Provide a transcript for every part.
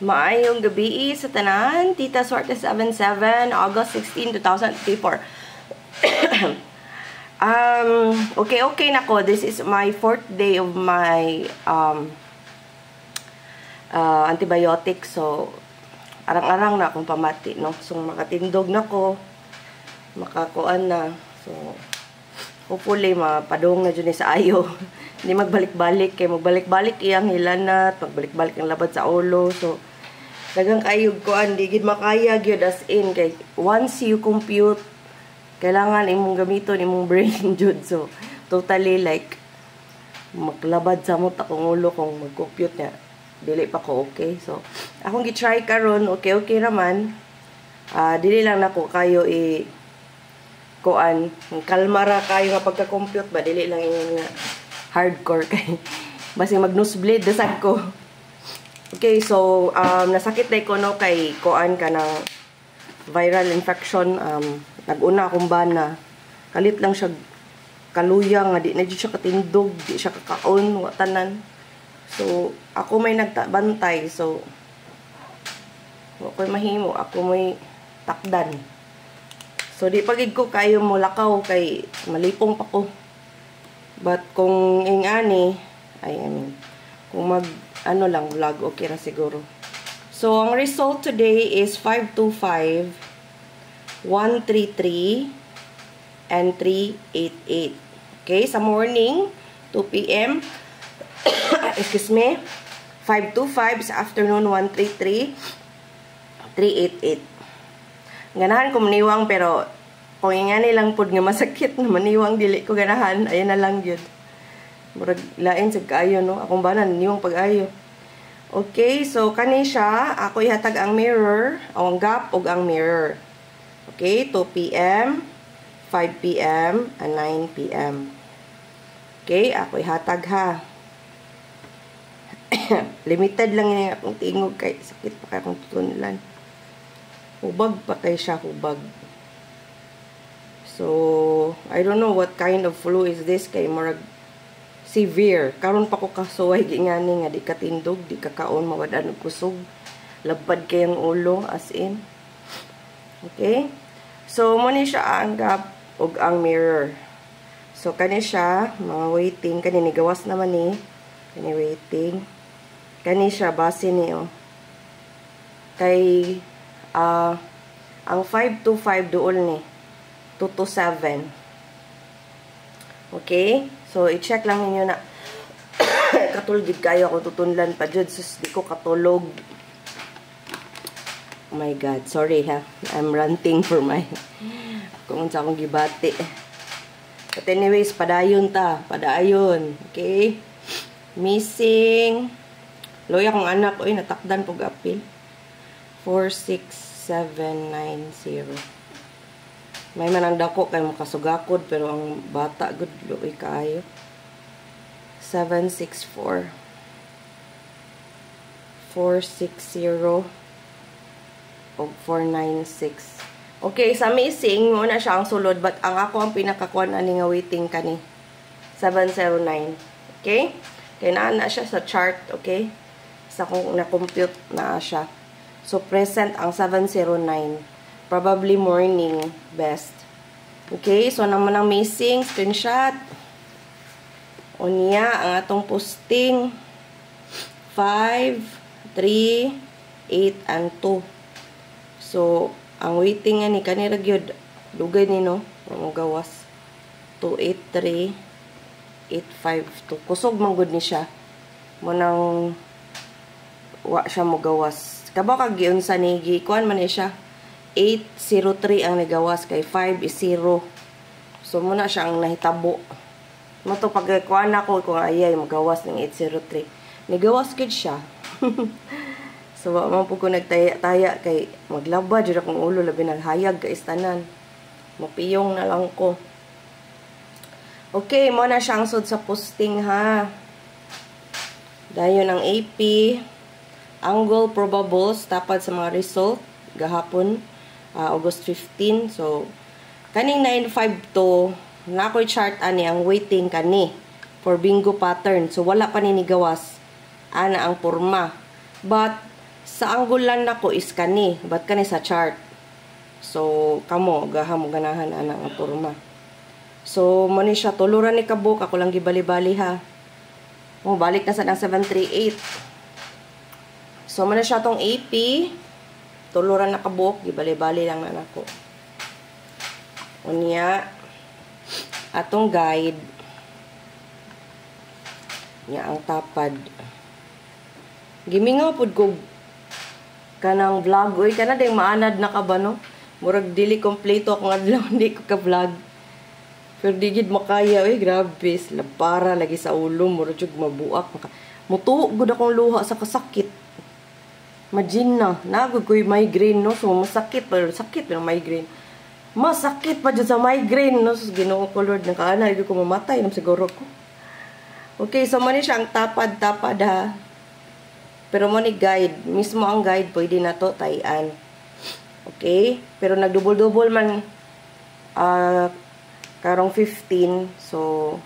Maayong gabi sa tanan, Tita Swerte 77, August 16, 2024. Okay na ko. This is my 4th day of my antibiotic. So, arang-arang na akong pamati, no? So, makatindog na ko. Makakuan na. So, hopefully, mapadong na dyan sa ayo. Hindi magbalik-balik. Kaya magbalik-balik iyang hilanat. Magbalik-balik ang labad sa ulo. So, dagang kayog ko. Hindi gid makaya gyud as in. Kay once you compute, kailangan imong gamiton imong brain jud. So, totally like, maglabad sa mo akong ulo kung mag-compute niya. Dili pa ko okay. So, akong gitry karon okay naman. Dili lang nako kayo kuan, kalmara kayo nga pagka-compute ba, dili lang yung hardcore kay basi mag-nosebleed dasag ko. Okay, so nasakit na ko no kay kuan ka ng viral infection. Nag-una akong bana, kalit lang siya kaluyang nga, di na siya katindog, di siya kakaon, watanan. So ako may nagbantay, so ako'y mahimo, ako may takdan. So, di pagid ko kayo mo lakaw kay malipong pa ko. But, kung ingani, kung ano lang, vlog, okay na siguro. So, ang result today is 525, 133, and 388. Okay, sa morning, 2 p.m. Excuse me, 525, sa afternoon, 133, 388. Ganahan ko maniwang, pero kung ingani lang pod nga masakit na maniwang, dili ko ganahan. Ayan na lang yun. Murag lain sa kaayo, no? Akong banan, niwang pag-ayo. Okay, so kani siya. Ako ihatag ang mirror, o ang gap, o ang mirror. Okay, 2 p.m., 5 p.m., and 9 p.m. Okay, ako ihatag ha. Limited lang yung akong tingog kay sakit pa kaya akong tutunulan. Hubag pa kay siya, hubag. So, I don't know what kind of flu is this kay marag severe. Karon pa ko kasuway gingani nga di katindog, di kakaon, mawadan og kusog. Labad kayang ulo as in. Okay? So, mo ni siya ang gap ug ang mirror. So, kani siya, mga waiting, kani ni gawas naman ni. Kani waiting. Kani siya base ni kay ang 525 dool ni 227. Okay? So, i-check lang ninyo na katulog kayo ako tutunlan pa jud. Sus, di ko katulog. Oh my God. Sorry ha. I'm ranting for my kung sa akong gibati. But anyways, padayon ta. Padayon. Okay? Missing. Loya kong anak. Uy, natakdan po gapil. 46790. May manang dako kay makasugakod pero ang bata good luoy kaayo. 764 460 o 496. Okay, sa missing muna siya ang sulod, but ang ako ang pinakakuan ani nga waiting kani 709. Okay? Kaya na siya sa chart, okay? Sa kung na-compute na siya. So, present ang 709. Probably morning best. Okay, so naman ang missing. Screenshot. O niya, ang atong posting. 5, 3, 8, and 2. So, ang waiting nga ni kanira gyud dugay ni no. Ang gawas. 283, 852. Kusog man gud ni siya. Munang wa siya mo gawas. Kabaw kag giunsa ni gikuan man siya 803 ang nagawas kay 5 is 0. So muna siya ang nahitabo. Mo to pagkuan ako kung ayay magawas ng 803. Nigawas gid siya. So wa man pud ko nagtaya-taya kay maglaba jud akong ulo labi naghayag ka istanan. Mapiyong na lang ko. Okay, mo na siya ang sud sa posting ha. Dayon ang AP angle probables tapad sa mga result gahapon August 15. So kaning 952 na ako'y chart ani ang waiting kani for bingo pattern. So wala pa ni gawas ana ang porma. But Sa anggulan nako is kani, but kani sa chart. So kamo gaha mo ganahan ana nga porma. So mo ni siya tuluran ni kabuk, ako lang gibali-bali ha. Oh, balik na sa nang 738. So mo na siya tong AP, tuluran na kabuk, gibali-bali lang na nako. Unya atong guide niya ang tapad. Gimingaw pud ko kanang vlog oy, kana ding maanad na ka ba no? Murag dili kompleto ako adlaw hindi ko ka vlog. Pero digid makaya oy, grabe, para lagi sa ulo, murag jud mabuak mutuo gud akong luha sa kasakit. Imagine na, nagud ko'y migraine no, so masakit pero sakit ng migraine. Masakit pa dyan sa migraine no, so Ginoo ko Lord, nakaana hindi ko mamatay nam siguro ko. Okay, so man siya ang tapad-tapad ha. Pero mo ni guide, mismo ang guide pwede na to tayan. Okay? Pero nagdubol-dubol man karong 15. So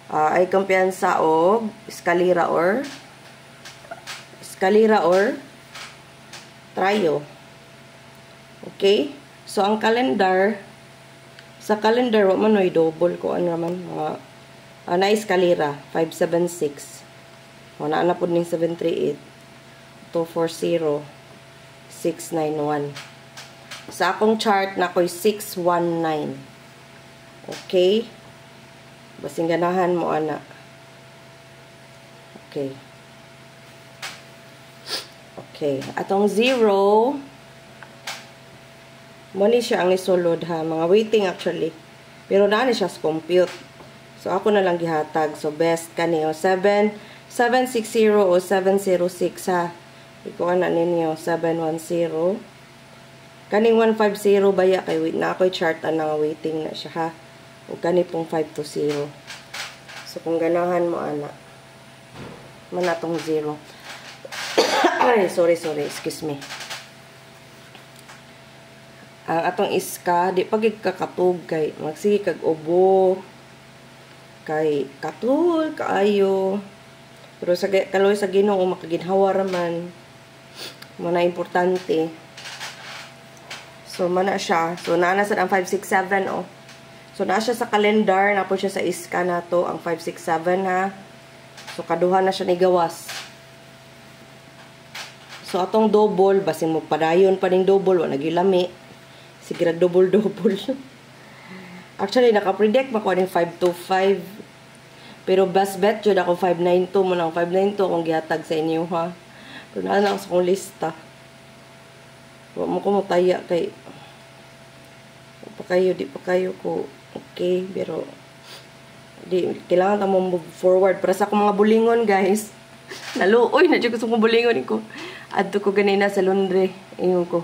ay kumpiyansa og eskalera or trayo. Okay? So ang calendar, sa calendar wa man oy double ko ano naman mga na eskalera 576. Wala na po ning 738. 240. 691. Sa akong chart na ko'y 619. Okay? Basing ganahan mo, ana. Okay. Okay. Atong 0, mali siya ang isulod ha. Mga waiting actually. Pero na siya sa compute. So, ako na lang gihatag. So, best kaniyo. 760 o 706 ha. Ikuha na ninyo. 710. Kaning 150 baya kay wait na ako'y chart na waiting na siya ha. O kani pong 520. So, kung ganahan mo ana. Manatong 0. Ay, sorry. Excuse me. Ang atong iska, di pagig kakatug kay magsige kag ubo. Kay katul kaayo. Pero sa kaloy sa Ginoo makaginhawa raman. Muna importante. So mana siya. So naa na sa ang 567 oh. So naa siya sa calendar, na po siya sa iska nato ang 567 ha. So kaduha na siya ni gawas. So atong double basin mo padayon pa ning double wa nagilami. Sige double. Actually naka-predict mako ning 525. Pero best bet jud ako 592 mo nang 592 akong gihatag sa inyo ha. Pero naa na sa akong lista. Wa mo ko motaya kay di pa kayo ko okay, pero di kailangan ta mo move forward para sa akong mga bulingon guys. Naluoy na jud ko sa bulingon ko. Adto ko ganina sa laundry ingon ko.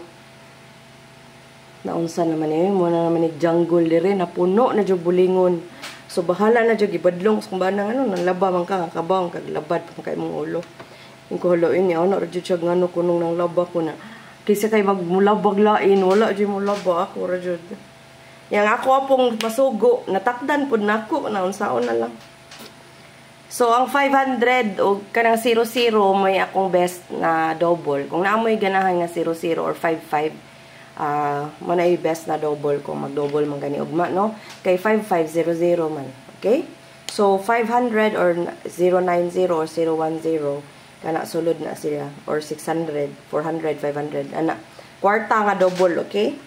Naunsa naman mo na naman ni jungle dire napuno na jud bulingon. So bahala na jud gibadlong kung banang ano nalaba man ka kabang kag labad pa kay mong ulo. Ing ko haloin ni ano ra jud siya ngano kunong nang laba ko na. Kaysa kay magmulabag lain wala jud mo laba ako ra jud. Yang ako apong masugo natakdan pud nako na unsaon na lang. So ang 500 o kanang 00 may akong best na double. Kung naamoy ganahan nga 00 or 55 mo na best na double kung mag-double man gani ugma no kay 5500 man. Okay? So 500 or 090 or 010 kana sulod na sila or 600, 400, 500 ana kwarta nga double. Okay?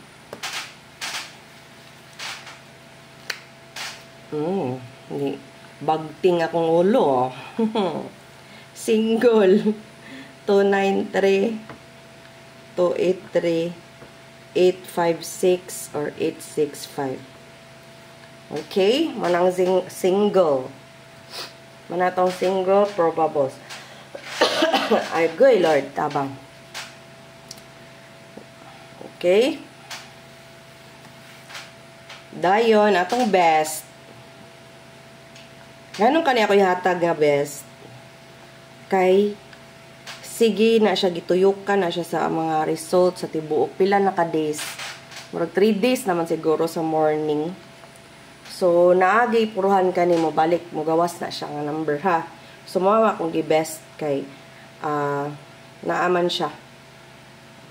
Ni bagting akong ulo. Single 293 283 856 or 865. Okay? Manang single. Manatong single probables. Ay, good Lord, tabang. Okay? Dayon, atong best. Ganun kani ako ihatag nga best. Kay sige na siya gituyukan na siya sa mga result sa tibuok pila na ka days. Murag 3 days naman siguro sa morning. So naagi puruhan kanimo balik mo gawas na siya nga number ha. So mama akong gi-best kay naaman siya.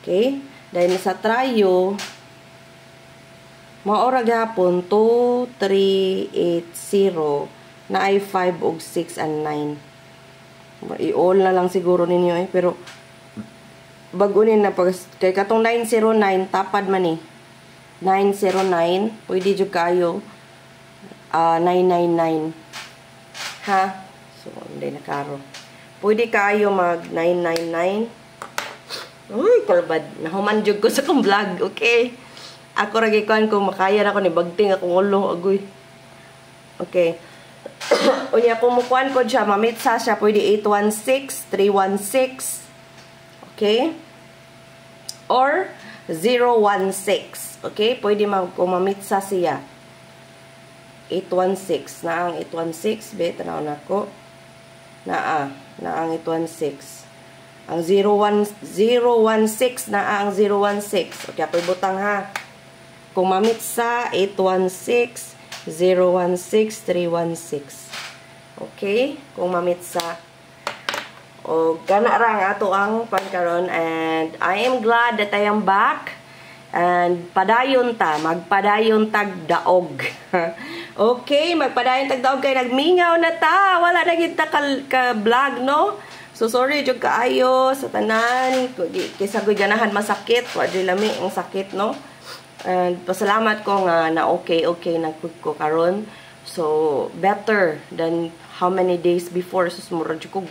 Okay? Dahil sa trayo, maora gapon 2, 3, 8, 0 na ay 5 ug 6 and 9. I-all na lang siguro ninyo pero bagunin na pag kay katong 909 tapad man 909 pwede jud kayo 999 ha. So hindi na karo. Pwede kayo mag 999. Uy, kalbad. Nahuman jud ko sa kong vlog, okay? Ako ra gikuan ko makaya na ko ni bagting akong ulo agoy. Okay. Unya kung mukuan ko siya, mamitsa siya, pwede 816, 316. Okay? Or 016. Okay? Pwede kung mamitsa siya. 816. Na ang 816. Be, tanaw na ko. Na ang 816. Ang 016 na ang 016. Okay, ako'y butang ha. Kung mamitsa, 816, 016, 316. Okay? Kung mamitsa. O, gana ra nga ato ang pankaron. And I am glad that I am back. And padayon ta. Magpadayon tag daog. Okay, magpadayon tag daog. Kay nagmingaw na ta. Wala na kita ka-vlog, no? So, sorry, jud kaayo sa tanan. Kaysa ko'y ganahan masakit. Wadi lami ang sakit, no? And pasalamat ko nga na okay na ko karon. So, better than how many days before. So, murad ko.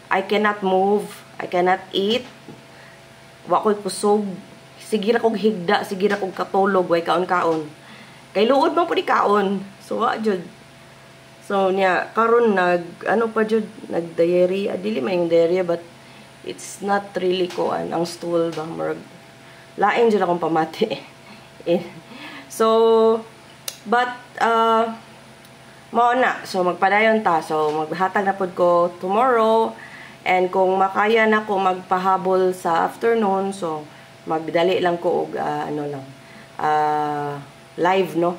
I cannot move. I cannot eat. Wa ko'y kusog. Sige ra kog higda. Sige ra kog katulog. Way kaon-kaon. Kay luod man po di kaon. So, wa jud. So, niya, karon ano pa jud, nag-diarrhea. Dili man yung diarrhea, but it's not really ko, ang stool ba, marag, lain jud akong pamati. So, but, mao na. So, magpadayon ta. So, maghatag na pod ko tomorrow. And kung makaya na ko magpahabol sa afternoon, so, magdali lang ko og, live, no?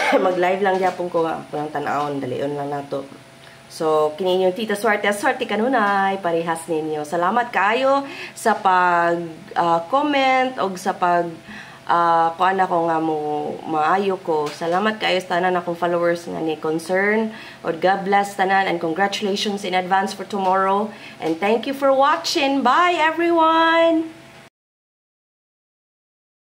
Mag-live lang yapon ko ang tanawon, dalion lang nato. So, kini yung Tita Swerte, swerte kanunay, parehas ninyo. Salamat kaayo sa pag-comment o sa kuan ako nga mo maayo ko. Salamat kaayo sa tanan akong followers nga ni concern. O God bless tanan and congratulations in advance for tomorrow. And thank you for watching. Bye everyone!